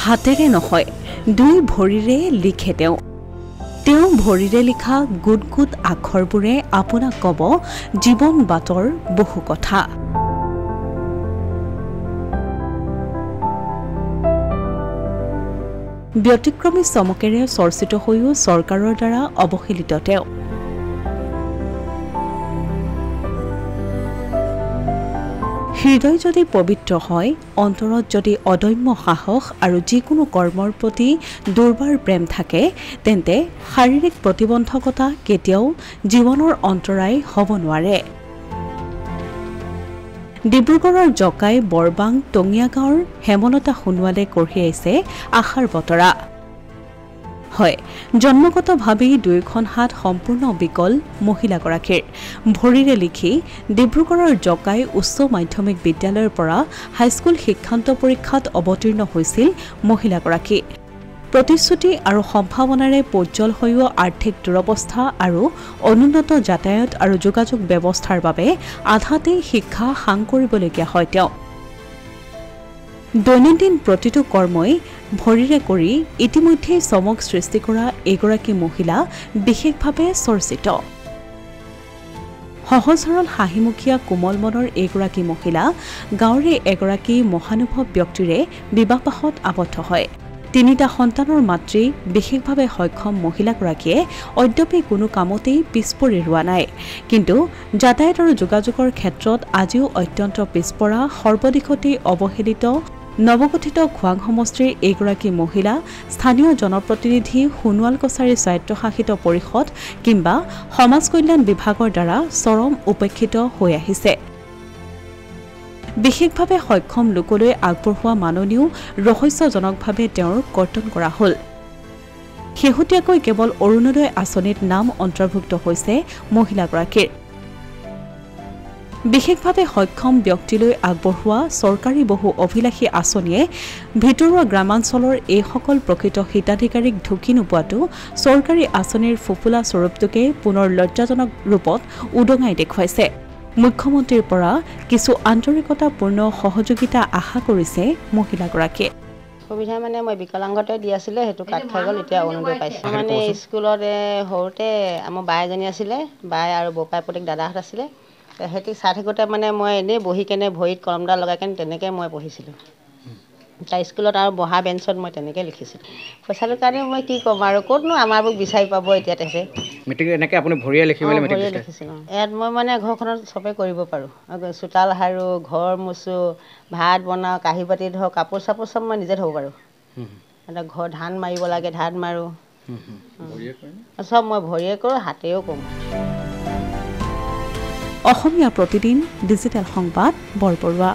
হাতেৰে নহয় দুই ভৰিৰে লিখে তেওঁ ভৰিৰে লিখা গুট গুট আখৰবোৰে আপোনাক ক'ব জীৱন বাটৰ বহু কথা। ব্যতিক্ৰমী চমকেৰে চৰ্চিত হৈও চৰকাৰৰ দ্বাৰা অৱহেলিত তেওঁ। হৃদয় যদি পবিত্ৰ হয়, অন্তৰত যদি অদম্য সাহস আৰু যিকোনো কৰ্মৰ প্ৰতি দুৰ্বাৰ প্ৰেম থাকে, তেন্তে শাৰীৰিক প্ৰতিবন্ধকতা কেতিয়াও জীৱনৰ অন্তৰায় হ'ব নোৱাৰে। ডিব্ৰুগড়ৰ জকাই বৰবাং টঙিয়া গাঁৱৰ হেমলতা সোণোৱালে কঢ়িয়াইছে আশাৰ বতৰা। হয়, জন্মগতভাৱেই দুয়োখন হাত সম্পূৰ্ণ বিকল মহিলাগৰাকীৰ। ভৰিৰে লিখি ডিব্ৰুগড়ৰ জকাই উচ্চ মাধ্যমিক বিদ্যালয়ৰ পৰা হাইস্কুল শিক্ষান্ত পৰীক্ষাত অৱতীৰ্ণ হৈছিল মহিলাগৰাকী। প্ৰতিশ্ৰুতি আৰু সম্ভাৱনাৰে পৰ্যল হৈও আৰ্থিক দুৰৱস্থা আৰু অনুন্নত যাতায়াত আৰু যোগাযোগ ব্যৱস্থাৰ বাবে আধাতেই শিক্ষা সাং কৰিবলগীয়া হয় তেওঁ। দৈনন্দিন প্ৰতিটো কৰ্মই ভৰিৰে কৰি ইতিমধ্যেই চমক সৃষ্টি কৰা এগৰাকী মহিলা বিশেষভাৱে চৰ্চিত। সহজ সৰল হাঁহিমুখীয়া কোমল মনৰ এইগৰাকী মহিলা গাঁৱৰে এগৰাকী মহানুভৱ ব্যক্তিৰে বিবাহপাশত আবদ্ধ হয়। তিনিটা সন্তানৰ মাতৃ বিশেষভাৱে সক্ষম মহিলাগৰাকীয়ে অদ্যপি কোনো কামতেই পিছপৰি ৰোৱা নাই। কিন্তু যাতায়াত আৰু যোগাযোগৰ ক্ষেত্ৰত আজিও অত্যন্ত পিছপৰা সৰ্বদিশতেই অৱহেলিত নৱগঠিত খোৱাং সমষ্টিৰ এইগৰাকী মহিলা স্থানীয় জনপ্ৰতিনিধি সোণোৱাল কছাৰী স্বায়ত্তশাসিত পৰিষদ কিংবা সমাজ কল্যাণ বিভাগৰ দ্বাৰা চৰম উপেক্ষিত হৈ আহিছে। বিশেষভাৱে সক্ষম লোকলৈ আগবঢ়োৱা মাননীও ৰহস্যজনকভাৱে তেওঁৰ কৰ্তন কৰা হ'ল। শেহতীয়াকৈ কেৱল অৰুণোদয় আঁচনিত নাম অন্তৰ্ভুক্ত হৈছে মহিলাগৰাকীৰ। বিশেষভাৱে সক্ষম ব্যক্তিলৈ আগবঢ়োৱা চৰকাৰী বহু অভিলাষী আঁচনিয়ে ভিতৰুৱা গ্ৰামাঞ্চলৰ এইসকল প্ৰকৃত হিতাধিকাৰীক ঢুকি নোপোৱাটো চৰকাৰী আঁচনিৰ ফোপোলা স্বৰূপটোকে পুনৰ লজ্জাজনক ৰূপত উদঙাই দেখুৱাইছে। মুখ্যমন্ত্ৰীৰ পৰা কিছু আন্তৰিকতাপূৰ্ণ সহযোগিতা আশা কৰিছে মহিলাগৰাকীয়ে। সুবিধা মানে মই বিকলাংগতে দি আছিলে, সেইটো কাট খাই গ'ল, এতিয়া অৰুণোদয় পাইছোঁ। মানে স্কুলত সৰুতে আমাৰ বাই এজনী আছিলে, বাই আৰু বৌপাই প্ৰত্যেক দাদাহঁত আছিলে। সিহঁতি চাই থাকোঁতে মানে মই এনেই বহি কেনে ভৰিত কলমডাল লগাই কেনে তেনেকৈ মই পঢ়িছিলোঁ। তাৰ স্কুলত আৰু বহা বেঞ্চত মই তেনেকৈ লিখিছিলোঁ। পইচাটোৰ কাৰণে মই কি ক'ম আৰু ক'তনো আমাৰবোৰ বিচাৰি পাব এতিয়া তেখেতে। মেট্ৰিক এনেকৈ আপুনি ভৰিয়ে লিখি মেলি ভৰিয়ে লিখিছিলোঁ। ইয়াত মই মানে ঘৰখনত চবেই কৰিব পাৰোঁ। চোতাল সাৰোঁ, ঘৰ মুচোঁ, ভাত বনাওঁ, কাঁহী বাতি ধোওঁ, কাপোৰ চাপোৰ চব মই নিজে ধুব পাৰোঁ। ঘৰ ধান মাৰিব লাগে ধান মাৰোঁ, চব মই ভৰিয়ে কৰোঁ, হাতেও কৰোঁ। অসমীয়া প্ৰতিদিন ডিজিটেল সংবাদ বৰবৰুৱা।